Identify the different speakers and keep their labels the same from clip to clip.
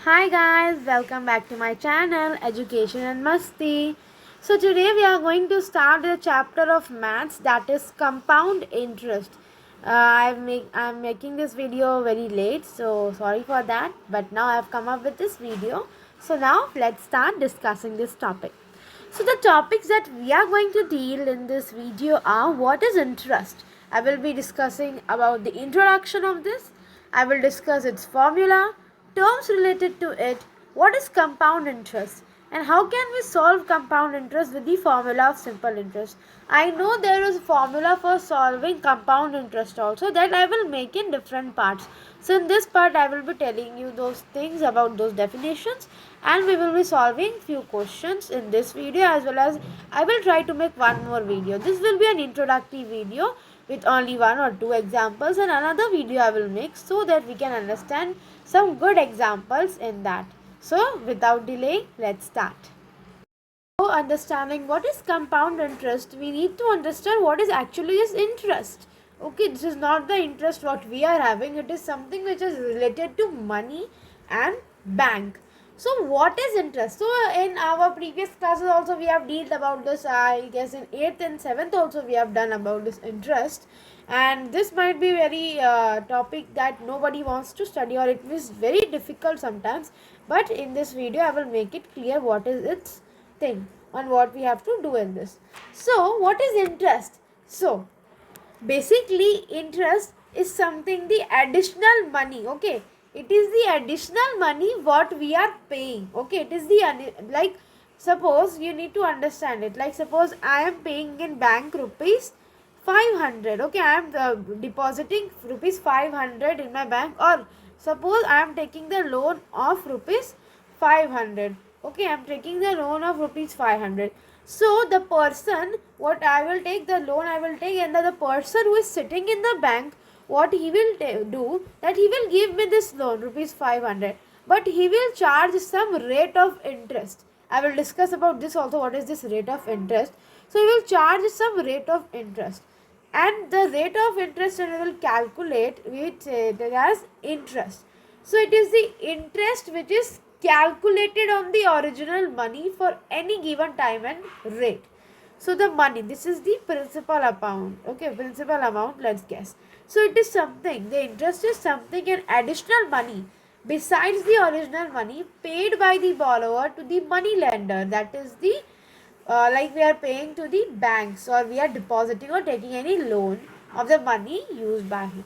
Speaker 1: Hi guys, welcome back to my channel Education and Masti. So today we are going to start the chapter of maths, that is compound interest. I'm making this video very late, so sorry for that, but now I have come up with this video. So now let's start discussing this topic. So the topics that we are going to deal in this video are: what is interest? I will be discussing about the introduction of this. I will discuss its formula, terms related to it, what is compound interest, and how can we solve compound interest with the formula of simple interest. I know there is a formula for solving compound interest also, that I will make in different parts. So in this part I will be telling you those things about those definitions, and we will be solving few questions in this video, as well as I will try to make one more video. This will be an introductory video with only one or two examples, and another video I will make so that we can understand some good examples in that. So without delay, let's start. So understanding what is compound interest, we need to understand what is actually is interest. Okay, this is not the interest what we are having, it is something which is related to money and bank. So what is interest? So in our previous classes also we have dealt about this. I guess in 8th and 7th also we have done about this interest, and this might be very topic that nobody wants to study, or it is very difficult sometimes, but in this video I will make it clear what is its thing on what we have to do in this. So what is interest? So basically interest is something, the additional money. Okay, it is the additional money what we are paying. Okay, it is the like, suppose you need to understand it, like suppose I am paying in bank rupees 500. Okay, I am depositing rupees 500 in my bank, or suppose I am taking the loan of rupees 500. Okay, I am taking the loan of rupees 500. So the person, what I will take the loan, I will take, and the person who is sitting in the bank, what he will do, that he will give me this loan rupees 500, but he will charge some rate of interest. I will discuss about this also, what is this rate of interest. So he will charge some rate of interest, and the rate of interest, and we will calculate which it as interest. So it is the interest which is calculated on the original money for any given time and rate. So the money, this is the principal amount. Okay, principal amount, let's guess. So it is something, the interest is something, an additional money besides the original money paid by the borrower to the money lender, that is the like we are paying to the banks, or we are depositing or taking any loan of the money used by him.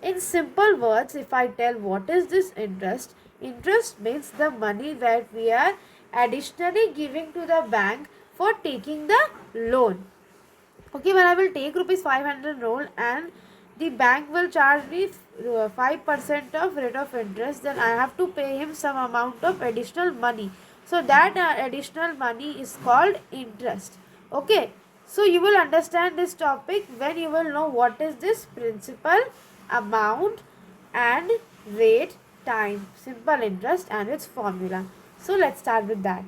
Speaker 1: In simple words, if I tell what is this interest, interest means the money that we are additionally giving to the bank for taking the loan. Okay, when I will take rupees 500 loan and the bank will charge me 5% of rate of interest, then I have to pay him some amount of additional money. So that additional money is called interest. Okay, so you will understand this topic when you will know what is this principal amount and rate time simple interest and its formula. So let's start with that.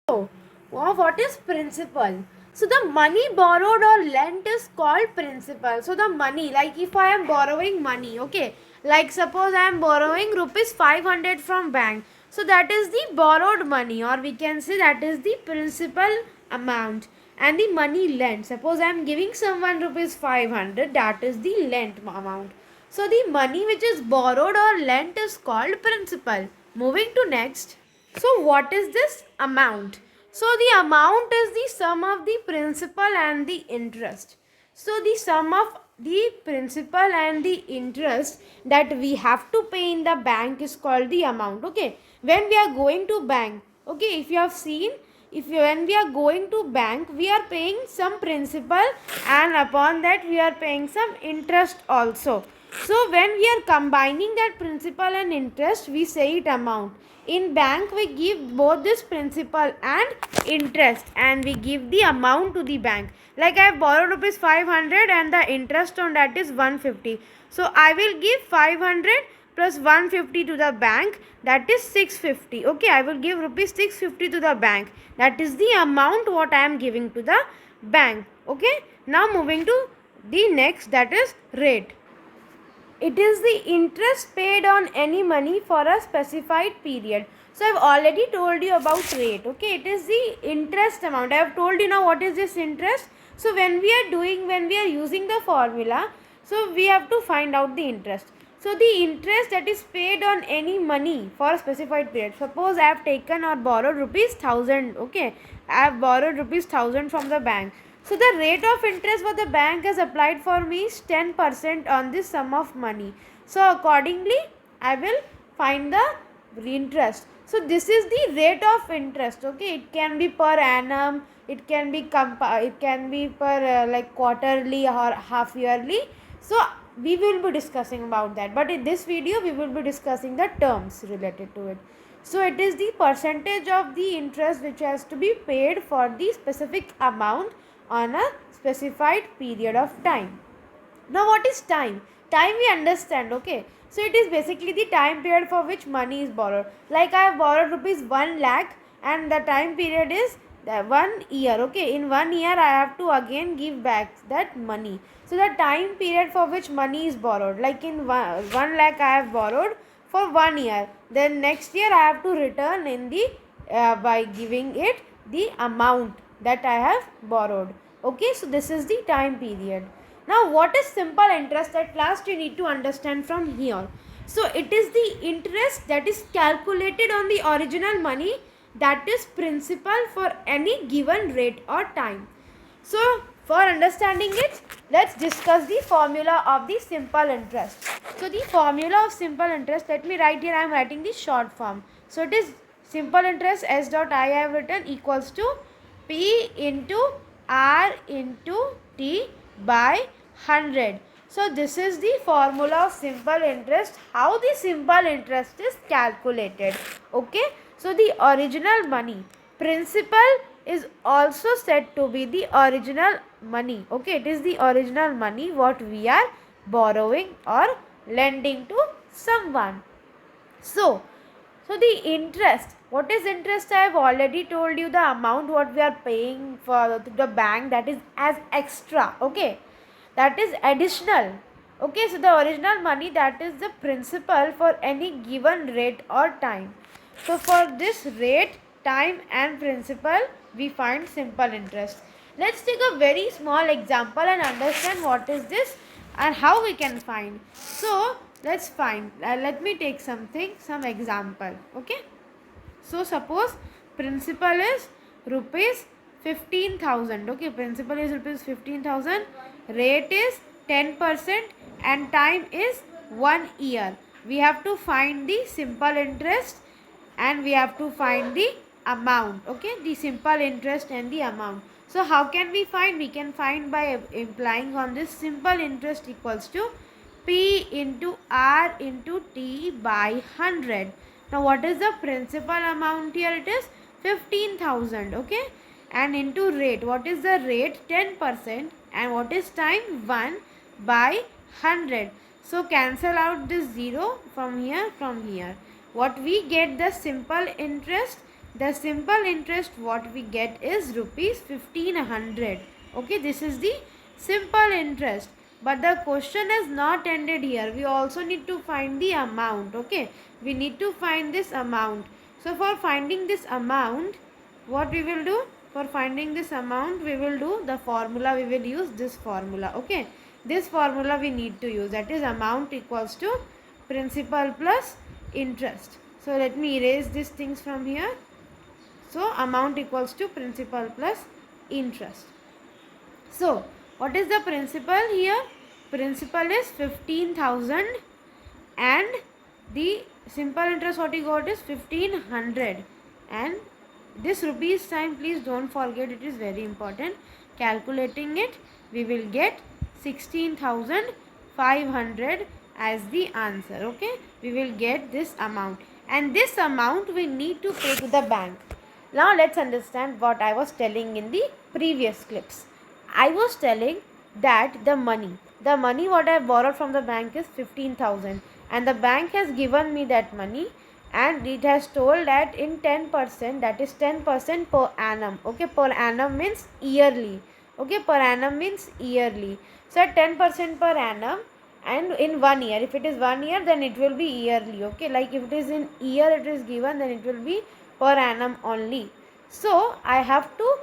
Speaker 1: So what is principal? So the money borrowed or lent is called principal. So the money, like if I am borrowing money, okay, like suppose I am borrowing rupees 500 from bank, so that is the borrowed money, or we can say that is the principal amount. And the money lent, suppose I am giving someone rupees 500, that is the lent amount. So the money which is borrowed or lent is called principal. Moving to next. So what is this amount? So the amount is the sum of the principal and the interest. So the sum of the principal and the interest that we have to pay in the bank is called the amount. Okay, when we are going to bank, okay, if you have seen, when we are going to bank, we are paying some principal, and upon that we are paying some interest also. So when we are combining that principal and interest, we say it amount. In bank we give both this principal and interest, and we give the amount to the bank. Like I have borrowed rupees 500 and the interest on that is 150. So I will give 500 plus 150 to the bank, that is 650. Okay, I will give rupees 650 to the bank. That is the amount what I am giving to the bank. Okay, now moving to the next, that is rate. It is the interest paid on any money for a specified period. So I've already told you about rate. Okay, it is the interest amount. I have told you now what is this interest. So when we are using the formula, so we have to find out the interest. So the interest that is paid on any money for a specified period. Suppose I have taken or borrowed rupees 1000. Okay, I have borrowed rupees 1000 from the bank. So the rate of interest what the bank has applied for me is 10% on this sum of money. So accordingly, I will find the interest. So this is the rate of interest. Okay, it can be per annum, it can be per like quarterly or half yearly. So we will be discussing about that. But in this video, we will be discussing the terms related to it. So it is the percentage of the interest which has to be paid for the specific amount on a specified period of time. Now what is time? Time we understand, okay. So it is basically the time period for which money is borrowed. Like I have borrowed rupees 1 lakh and the time period is 1 year, okay. In 1 year I have to again give back that money. So the time period for which money is borrowed, like in 1 lakh I have borrowed for 1 year. Then next year I have to return in the by giving it the amount that I have borrowed. Okay, so this is the time period. Now what is simple interest? At last you need to understand from here. So it is the interest that is calculated on the original money, that is principal for any given rate or time. So for understanding it, let's discuss the formula of the simple interest. So the formula of simple interest, let me write here, I am writing the short form. So it is simple interest S dot I have written equals to P into R into T by 100. So this is the formula of simple interest, how the simple interest is calculated. Okay, so the original money, principal is also said to be the original money. Okay, it is the original money what we are borrowing or lending to someone. So the interest, what is interest? I have already told you the amount what we are paying for the bank, that is as extra. Okay, that is additional. Okay, so the original money, that is the principal for any given rate or time. So for this rate, time and principal, we find simple interest. Let's take a very small example and understand what is this and how we can find. So let's find, let me take some example. Okay, so suppose principal is rupees 15,000. Okay, principal is rupees 15,000, rate is 10% and time is 1 year. We have to find the simple interest and we have to find the amount. Okay, the simple interest and the amount. So how can we find? We can find by implying on this simple interest equals to P into R into T by 100. Now what is the principal amount here? It is 15,000. Okay, and into rate, what is the rate? 10%. And what is time? 1 by 100. So cancel out this 0 from here. What we get the simple interest? The simple interest what we get is rupees 1500. Okay, this is the simple interest. But the question is not ended here. We also need to find the amount. Okay, we need to find this amount. So for finding this amount, what we will do? For finding this amount, we will do the formula. We will use this formula. Okay, this formula we need to use, that is amount equals to principal plus interest. So let me erase these things from here. So amount equals to principal plus interest. So what is the principal here? Principal is 15,000 and the simple interest what you got is 1500, and this rupees sign, please don't forget, it is very important. Calculating it, we will get 16,500 as the answer. Okay, we will get this amount, and this amount we need to pay to the bank. Now let's understand what I was telling in the previous clips. I was telling that the money what I borrowed from the bank is 15,000 and the bank has given me that money and it has told that in 10%, that is 10% per annum. Okay, per annum means yearly. Okay, per annum means yearly. So at 10% per annum, and in 1 year. If it is 1 year, then it will be yearly. Okay, like if it is in year it is given, then it will be per annum only. So I have to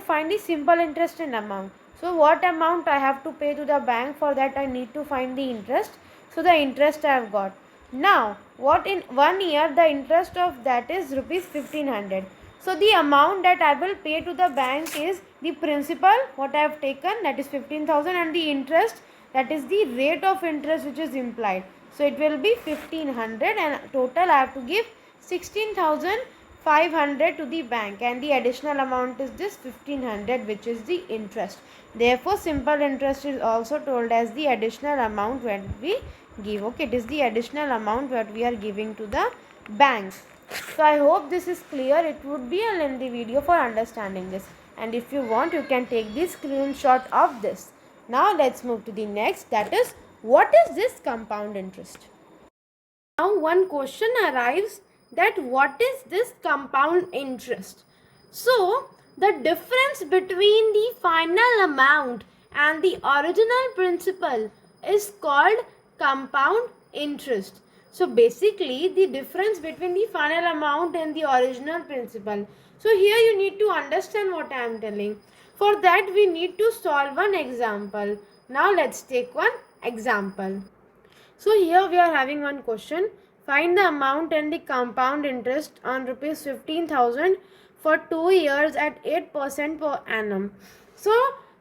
Speaker 1: find the simple interest and amount. So what amount I have to pay to the bank, for that I need to find the interest. So the interest I have got. Now what in 1 year the interest of that is rupees 1500. So the amount that I will pay to the bank is the principal what I have taken, that is 15,000, and the interest, that is the rate of interest which is implied. So it will be 1500, and total I have to give 16,500 to the bank, and the additional amount is this 1500, which is the interest. Therefore simple interest is also told as the additional amount when we give. Okay, it is the additional amount that we are giving to the bank. So I hope this is clear. It would be a lengthy video for understanding this, and if you want you can take this screenshot of this. Now let's move to the next, that is, what is this compound interest? Now one question arrives, that what is this compound interest? So the difference between the final amount and the original principal is called compound interest. So basically the difference between the final amount and the original principal. So here you need to understand what I am telling. For that we need to solve one example. Now let's take one example. So here we are having one question. Find the amount and the compound interest on rupees 15,000 for 2 years at 8% per annum. So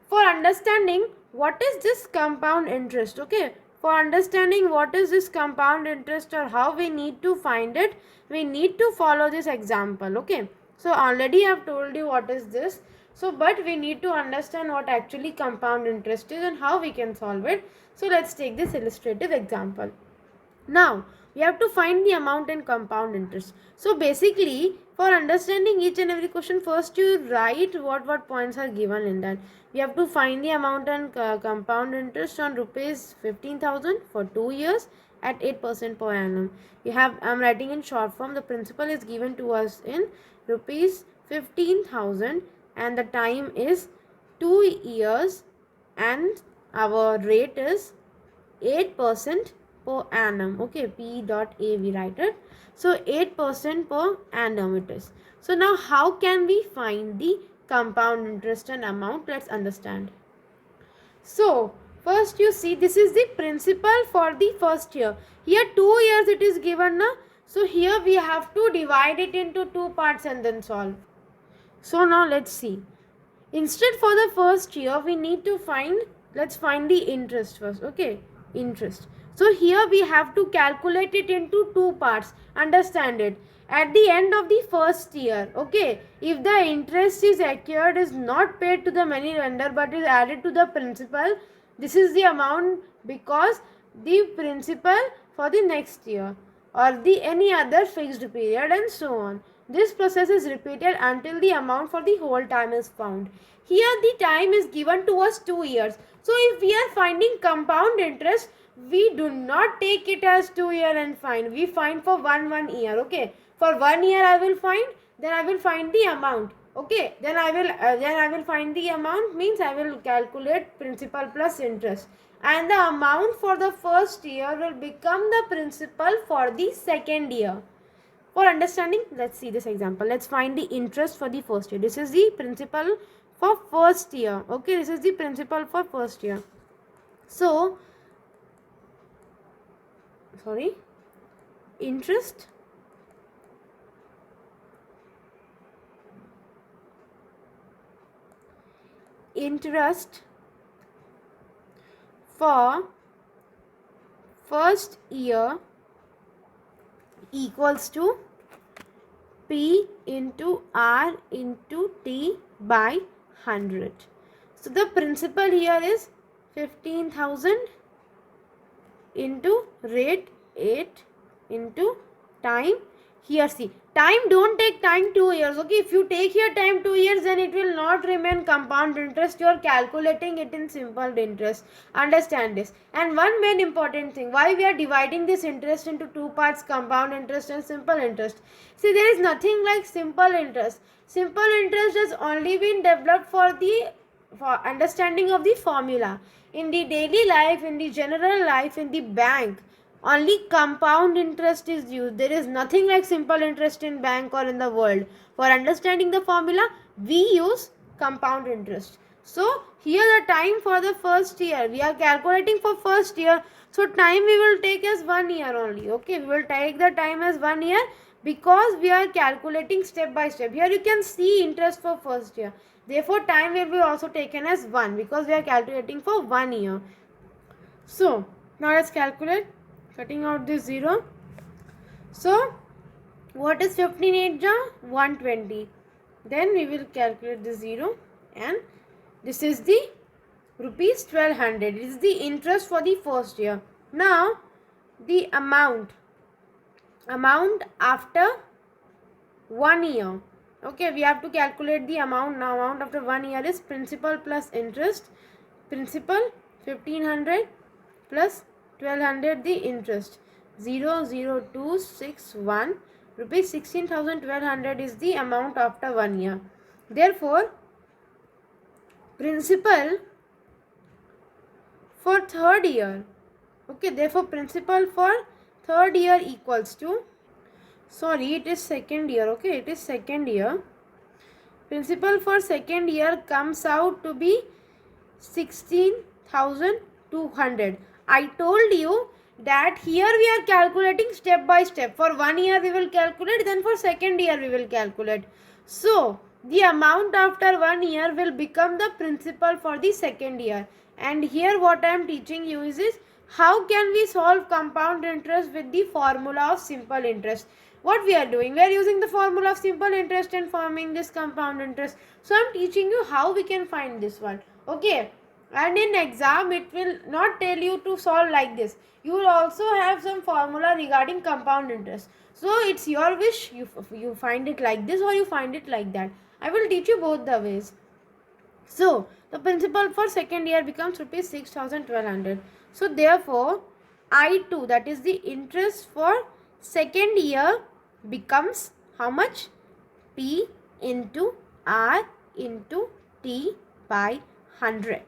Speaker 1: for understanding what is this compound interest, okay, for understanding what is this compound interest or how we need to find it, we need to follow this example. Okay, so already I have told you what is this. So but we need to understand what actually compound interest is and how we can solve it. So let's take this illustrative example. Now we have to find the amount and compound interest. So basically for understanding each and every question, first you write what points are given in that. We have to find the amount and compound interest on rupees 15,000 for 2 years at 8% per annum. I'm writing in short form. The principal is given to us in rupees 15,000 and the time is 2 years and our rate is 8% per annum. Okay, P dot A we write it. So 8% per annum it is. So now how can we find the compound interest and amount? Let's understand. So first you see, this is the principal for the first year. Here 2 years it is given na. So here we have to divide it into 2 parts and then solve. So now let's see. Instead for the first year we need to find, let's find the interest first. Okay, interest. So here we have to calculate it into 2 parts. Understand it. At the end of the first year, okay, if the interest is accrued, is not paid to the money lender but is added to the principal, this is the amount because the principal for the next year or the any other fixed period and so on. This process is repeated until the amount for the whole time is found. Here the time is given to us 2 years. So if we are finding compound interest, we do not take it as 2 year and find. We find for one year. Okay. For 1 year I will find, then I will find the amount. Okay. Then I will find the amount, means I will calculate principal plus interest. And the amount for the first year will become the principal for the second year. For understanding, let's see this example. Let's find the interest for the first year. This is the principal for first year. Okay, this is the principal for first year. So, interest for first year equals to P into R into T by 100. So the principal here is 15,000 into rate 8 into time. Here see, time don't take time 2 years. Okay, if you take here time 2 years, then it will not remain compound interest. You are calculating it in simple interest. Understand this. And one main important thing, why we are dividing this interest into 2 parts, compound interest and simple interest. See, there is nothing like simple interest. Simple interest has only been developed for the for understanding of the formula. In the daily life, in the general life, in the bank, only compound interest is used. There is nothing like simple interest in bank or in the world. For understanding the formula, we use compound interest. So here the time for the first year, we are calculating for first year. So time we will take as 1 year only. Okay, we will take the time as 1 year because we are calculating step by step. Here you can see interest for first year. Therefore time will be also taken as 1 because we are calculating for 1 year. So now let's calculate, cutting out this 0. So what is 15 8 ja? 120. Then we will calculate the 0, and this is the rupees 1200. It is the interest for the first year. Now the amount after 1 year. Okay, we have to calculate the amount. Now amount after 1 year is principal plus interest. Principal 1500 plus 1200 the interest. 00261 rupees 16,1200 is the amount after 1 year. Therefore principal for third year, okay, therefore principal for third year equals to, sorry, it is second year, okay, it is second year. Principal for second year comes out to be 16,200. I told you that here we are calculating step by step. For 1 year we will calculate, then for second year we will calculate. So the amount after 1 year will become the principal for the second year. And here what I am teaching you is how can we solve compound interest with the formula of simple interest. What we are doing, we are using the formula of simple interest and forming this compound interest. So I am teaching you how we can find this one. Okay, and in exam it will not tell you to solve like this. You will also have some formula regarding compound interest. So it's your wish, you find it like this or you find it like that. I will teach you both the ways. So the principal for second year becomes rupees 6,1200. So therefore I2, that is the interest for second year, becomes how much? P into R into T by 100.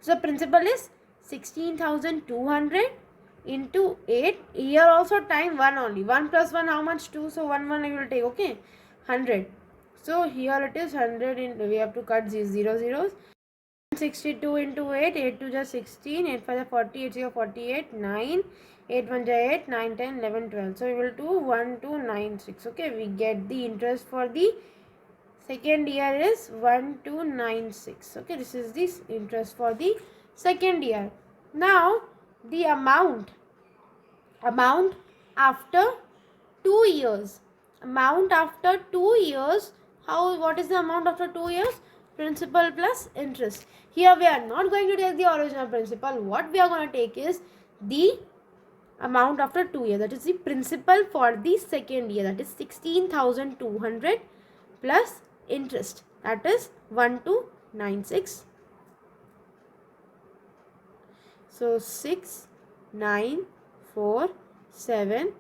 Speaker 1: So principal is 16,200 into 8. Here also time 1 only. 1 plus 1 how much? 2. So 1 1 I will take. Okay, 100. So here it is 100 in, we have to cut these 0 zeros. 62 into 8, 8 2 just 16, 8 5 is 40, 8 0 48, 9, 8 1 8, 9 10 11 12. So we will do 1296. Okay, we get the interest for the second year is 1296. Okay, this is this interest for the second year. Now the amount after 2 years. Amount after 2 years. What is the amount after 2 years? Principal plus interest. Here we are not going to take the original principal. What we are going to take is the amount after 2 years. That is the principal for the second year. That is 16,200 plus interest. That is 1296. So 6,947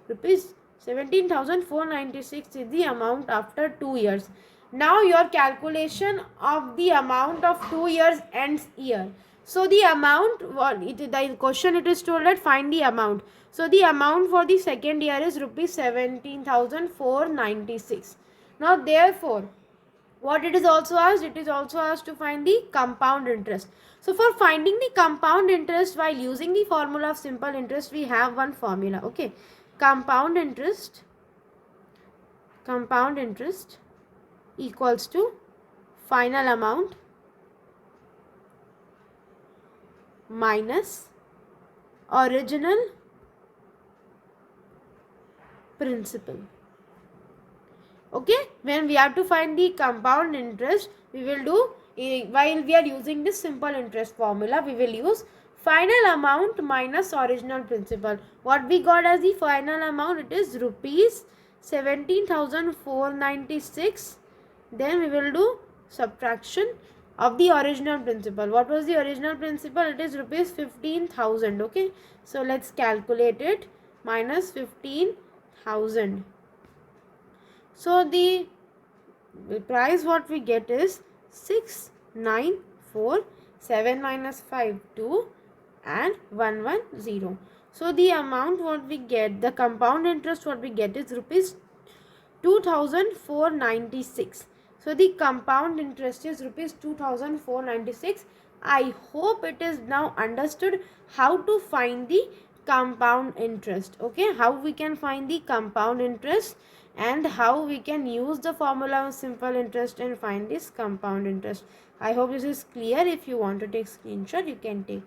Speaker 1: rupees 17,496 is the amount after 2 years. Now your calculation of the amount of 2 years ends here. So the amount, the question it is told that find the amount. So the amount for the second year is rupees 17,496. Now therefore, what it is also asked? It is also asked to find the compound interest. So for finding the compound interest while using the formula of simple interest, we have one formula. Okay, compound interest equals to final amount minus original principal. Okay, when we have to find the compound interest, we will do, while we are using this simple interest formula, we will use final amount minus original principal. What we got as the final amount, it is rupees 17,496. Then we will do subtraction of the original principal. What was the original principal? It is rupees 15,000. Okay, so let's calculate it. Minus 15,000. So the price what we get is 6, 9, 4, 7 minus 5, 2, and 1, 1, 0. So the amount what we get, the compound interest what we get is rupees 2496. So the compound interest is rupees 2496. I hope it is now understood how to find the compound interest. Okay, how we can find the compound interest and how we can use the formula of simple interest and find this compound interest. I hope this is clear. If you want to take screenshot, you can take.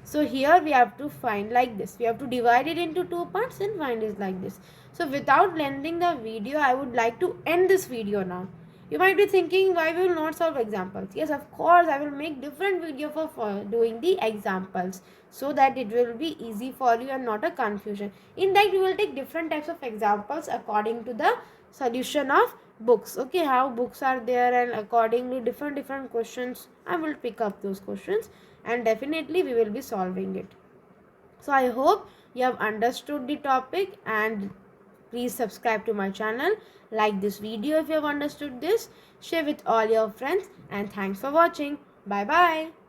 Speaker 1: So here we have to find like this. We have to divide it into two parts and find it like this. So without lengthening the video, I would like to end this video now. You might be thinking, why we will not solve examples? Yes, of course, I will make different video for doing the examples so that it will be easy for you and not a confusion. In that, we will take different types of examples according to the solution of books. Okay, how books are there, and accordingly different questions, I will pick up those questions and definitely we will be solving it. So I hope you have understood the topic, and please subscribe to my channel, like this video if you have understood this, share with all your friends, and thanks for watching. Bye bye.